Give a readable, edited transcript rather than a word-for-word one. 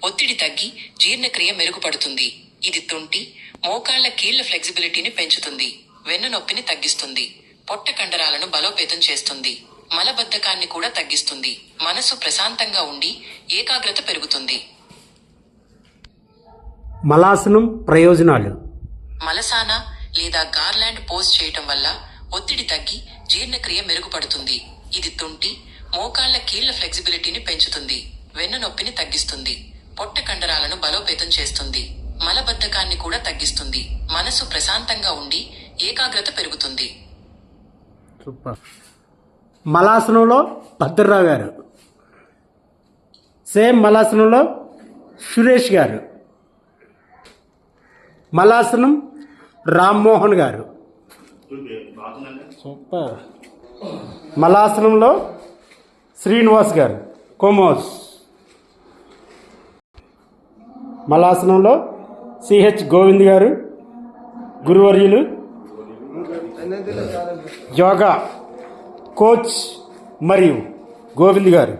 ఒత్తిడి తగ్గి జీర్ణక్రియ మెరుగుపడుతుంది. ఇది తుంటి, మోకాళ్ల కీళ్ల ఫ్లెక్సిబిలిటీని పెంచుతుంది. వెన్ను నొప్పిని తగ్గిస్తుంది. పొట్ట కండరాలను బలోపేతం చేస్తుంది. మలబద్ధకాన్ని కూడా తగ్గిస్తుంది. మనసు ప్రశాంతంగా ఉండి ఏకాగ్రత పెరుగుతుంది. మలాసనం ప్రయోజనాలు. మలసాన లేదా గార్లాండ్ పోజ్ చేయటం వల్ల ఒత్తిడి తగ్గి జీర్ణక్రియ మెరుగుపడుతుంది. ఇది తుంటి, మోకాళ్ల కీళ్ల ఫ్లెక్సిబిలిటీని పెంచుతుంది. వెన్ను నొప్పిని తగ్గిస్తుంది. పొట్ట కండరాలను బలోపేతం చేస్తుంది. మలబద్ధకాన్ని కూడా తగ్గిస్తుంది. మనసు ప్రశాంతంగా ఉండి ఏకాగ్రత పెరుగుతుంది. సూపర్. మలాసనంలో భద్రరావు గారు, సేమ్ మలాసనంలో సురేష్ గారు, మలాసనం రామ్మోహన్ గారు. సూపర్. మలాసనంలో శ్రీనివాస్ గారు, కోమోస్. మలాసనంలో సిహెచ్ గోవింద్ గారు, గురువర్యులు, యోగా కోచ్ మరియు గోవింద్ గారు.